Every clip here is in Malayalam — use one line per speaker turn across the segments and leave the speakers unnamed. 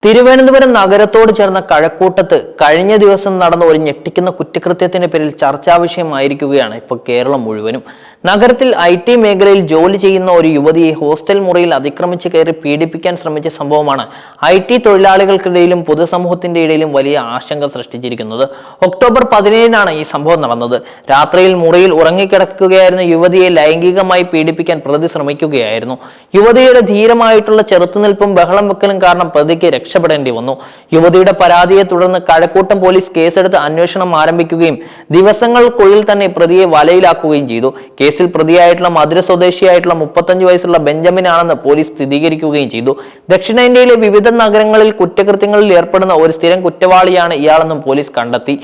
തിരുവനന്തപുരം നഗരത്തോട് ചേർന്ന കഴക്കൂട്ടത്ത് കഴിഞ്ഞ ദിവസം നടന്ന ഒരു ഞെട്ടിക്കുന്ന കുറ്റകൃത്യത്തിന്റെ പേരിൽ ചർച്ചാ വിഷയമായിരിക്കുകയാണ് ഇപ്പോൾ കേരളം മുഴുവനും. നഗരത്തിൽ IT മേഖലയിൽ ജോലി ചെയ്യുന്ന ഒരു യുവതിയെ ഹോസ്റ്റൽ മുറിയിൽ അതിക്രമിച്ച് കയറി പീഡിപ്പിക്കാൻ ശ്രമിച്ച സംഭവമാണ് IT തൊഴിലാളികൾക്കിടയിലും പൊതുസമൂഹത്തിന്റെ ഇടയിലും വലിയ ആശങ്ക സൃഷ്ടിച്ചിരിക്കുന്നത്. ഒക്ടോബർ 17-നാണ് ഈ സംഭവം നടന്നത്. രാത്രിയിൽ മുറിയിൽ ഉറങ്ങിക്കിടക്കുകയായിരുന്ന യുവതിയെ ലൈംഗികമായി പീഡിപ്പിക്കാൻ പ്രതി ശ്രമിക്കുകയായിരുന്നു. യുവതിയുടെ ധീരമായിട്ടുള്ള ചെറുത്തുനിൽപ്പും ബഹളം വെക്കലും കാരണം പ്രതിക്ക് രക്ഷപ്പെടേണ്ടി വന്നു. യുവതിയുടെ പരാതിയെ തുടർന്ന് കഴക്കൂട്ടം പോലീസ് കേസെടുത്ത് അന്വേഷണം ആരംഭിക്കുകയും ദിവസങ്ങൾക്കുള്ളിൽ തന്നെ പ്രതിയെ വലയിലാക്കുകയും ചെയ്തു. കേസിൽ പ്രതിയായിട്ടുള്ള മധുര സ്വദേശിയായിട്ടുള്ള 35 വയസ്സുള്ള ബെഞ്ചമിൻ ആണെന്ന് പോലീസ് സ്ഥിരീകരിക്കുകയും ചെയ്തു. ദക്ഷിണേന്ത്യയിലെ വിവിധ നഗരങ്ങളിൽ കുറ്റകൃത്യങ്ങളിൽ ഏർപ്പെടുന്ന ഒരു സ്ഥിരം കുറ്റവാളിയാണ് ഇയാളെന്നും പോലീസ് കണ്ടെത്തി.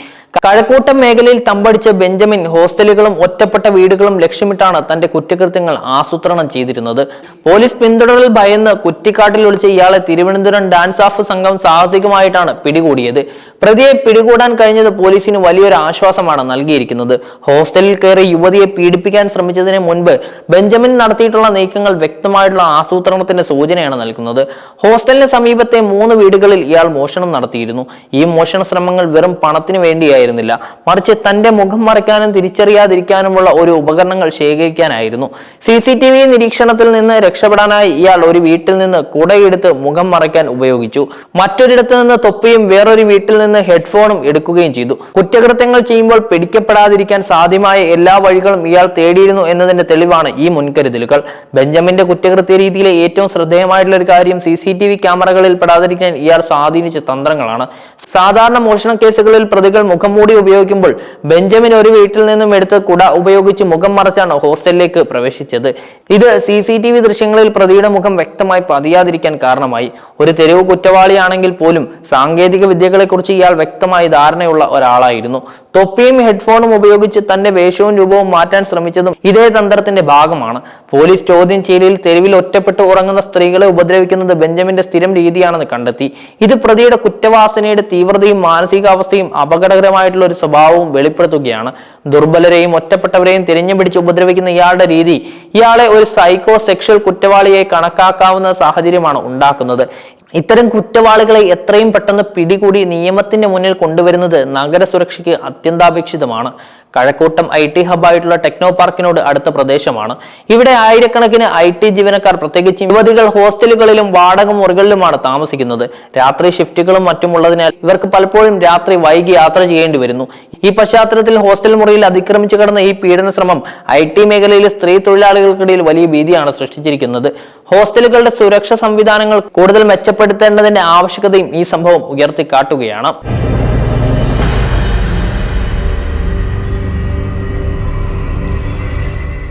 കഴക്കൂട്ടം മേഖലയിൽ തമ്പടിച്ച ബെഞ്ചമിൻ ഹോസ്റ്റലുകളും ഒറ്റപ്പെട്ട വീടുകളും ലക്ഷ്യമിട്ടാണ് തന്റെ കുറ്റകൃത്യങ്ങൾ ആസൂത്രണം ചെയ്തിരുന്നത്. പോലീസ് പിന്തുടരൽ ഭയന്ന് കുറ്റിക്കാട്ടിൽ ഒളിച്ച ഇയാളെ തിരുവനന്തപുരം ഡാൻസ് ഓഫ് സംഘം സാഹസികമായിട്ടാണ് പിടികൂടിയത്. പ്രതിയെ പിടികൂടാൻ കഴിഞ്ഞത് പോലീസിന് വലിയൊരു ആശ്വാസമാണ് നൽകിയിരിക്കുന്നത്. ഹോസ്റ്റലിൽ കയറി യുവതിയെ പീഡിപ്പിക്കാൻ ശ്രമിച്ചതിന് മുൻപ് ബെഞ്ചമിൻ നടത്തിയിട്ടുള്ള നീക്കങ്ങൾ വ്യക്തമായിട്ടുള്ള ആസൂത്രണത്തിന്റെ സൂചനയാണ് നൽകുന്നത്. ഹോസ്റ്റലിന് സമീപത്തെ 3 വീടുകളിൽ ഇയാൾ മോഷണം നടത്തിയിരുന്നു. ഈ മോഷണ ശ്രമങ്ങൾ വെറും പണത്തിന് വേണ്ടിയായിരുന്നു, മറിച്ച് തന്റെ മുഖം മറയ്ക്കാനും തിരിച്ചറിയാതിരിക്കാനുമുള്ള ഒരു ഉപകരണങ്ങൾ ശേഖരിക്കാനായിരുന്നു. CCTV നിരീക്ഷണത്തിൽ നിന്ന് രക്ഷപ്പെടാനായി ഇയാൾ ഒരു വീട്ടിൽ നിന്ന് കുടയെടുത്ത് മുഖം മറയ്ക്കാൻ ഉപയോഗിച്ചു. മറ്റൊരിടത്ത് നിന്ന് തൊപ്പിയും വേറൊരു വീട്ടിൽ നിന്ന് ഹെഡ്ഫോണും എടുക്കുകയും ചെയ്തു. കുറ്റകൃത്യങ്ങൾ ചെയ്യുമ്പോൾ പിടിക്കപ്പെടാതിരിക്കാൻ സാധ്യമായ എല്ലാ വഴികളും ഇയാൾ തേടിയിരുന്നു എന്നതിന്റെ തെളിവാണ് ഈ മുൻകരുതലുകൾ. ബെഞ്ചമിന്റെ കുറ്റകൃത്യ രീതിയിലെ ഏറ്റവും ശ്രദ്ധേയമായിട്ടുള്ള ഒരു കാര്യം CCTV ക്യാമറകളിൽ പെടാതിരിക്കാൻ ഇയാൾ സ്വാധീനിച്ച തന്ത്രങ്ങളാണ്. സാധാരണ മോഷണ കേസുകളിൽ പ്രതികൾ മുഖംമൂടി ഉപയോഗിക്കുമ്പോൾ ബെഞ്ചമിൻ ഒരു വീട്ടിൽ നിന്നും എടുത്ത് കുട ഉപയോഗിച്ച് മുഖം മറച്ചാണ് ഹോസ്റ്റലിലേക്ക് പ്രവേശിച്ചത്. ഇത് CCTV ദൃശ്യങ്ങളിൽ പ്രതിയുടെ മുഖം വ്യക്തമായി പതിയാതിരിക്കാൻ കാരണമായി. ഒരു തെരുവ് കുറ്റവാളിയാണെങ്കിൽ പോലും സാങ്കേതിക വിദ്യകളെ കുറിച്ച് ഇയാൾ വ്യക്തമായി ധാരണയുള്ള ഒരാളായിരുന്നു. തൊപ്പിയും ഹെഡ്ഫോണും ഉപയോഗിച്ച് തന്റെ വേഷവും രൂപവും മാറ്റാൻ ശ്രമിച്ചതും ഇതേ തന്ത്രത്തിന്റെ ഭാഗമാണ്. പോലീസ് ചോദ്യം ചെയ്യലിൽ തെരുവിൽ ഒറ്റപ്പെട്ട് ഉറങ്ങുന്ന സ്ത്രീകളെ ഉപദ്രവിക്കുന്നത് ബെഞ്ചമിന്റെ സ്ഥിരം രീതിയാണെന്ന് കണ്ടെത്തി. ഇത് പ്രതിയുടെ കുറ്റവാസനയുടെ തീവ്രതയും മാനസികാവസ്ഥയും അപകടകരമായിട്ടുള്ള ഒരു സ്വഭാവവും വെളിപ്പെടുത്തുകയാണ്. ദുർബലരെയും ഒറ്റപ്പെട്ടവരെയും തിരഞ്ഞുപിടിച്ച് ഉപദ്രവിക്കുന്ന ഇയാളുടെ രീതി ഇയാളെ ഒരു സൈക്കോ സെക്ഷൽ കുറ്റവാളിയെ കണക്കാക്കാവുന്ന സാഹചര്യമാണ് ഉണ്ടാക്കുന്നത്. ഇത്തരം കുറ്റവാളികളെ എത്രയും പെട്ടെന്ന് പിടികൂടി നിയമത്തിന്റെ മുന്നിൽ കൊണ്ടുവരുന്നത് നഗര സുരക്ഷയ്ക്ക് അത്യന്താപേക്ഷിതമാണ്. കഴക്കൂട്ടം IT ഹബ്ബായിട്ടുള്ള ടെക്നോ പാർക്കിനോട് അടുത്ത പ്രദേശമാണ്. ഇവിടെ ആയിരക്കണക്കിന് IT ജീവനക്കാർ, പ്രത്യേകിച്ച് യുവതികൾ ഹോസ്റ്റലുകളിലും വാടക മുറികളിലുമാണ് താമസിക്കുന്നത്. രാത്രി ഷിഫ്റ്റുകളും മറ്റുമുള്ളതിനാൽ ഇവർക്ക് പലപ്പോഴും രാത്രി വൈകി യാത്ര ചെയ്യേണ്ടി വരുന്നു. ഈ പശ്ചാത്തലത്തിൽ ഹോസ്റ്റൽ മുറിയിൽ അതിക്രമിച്ചു കടന്ന ഈ പീഡന ശ്രമം IT മേഖലയിലെ സ്ത്രീ തൊഴിലാളികൾക്കിടയിൽ വലിയ ഭീതിയാണ് സൃഷ്ടിച്ചിരിക്കുന്നത്. ഹോസ്റ്റലുകളുടെ സുരക്ഷാ സംവിധാനങ്ങൾ കൂടുതൽ മെച്ചപ്പെടുത്തേണ്ടതിന്റെ ആവശ്യകതയും ഈ സംഭവം ഉയർത്തിക്കാട്ടുകയാണ്.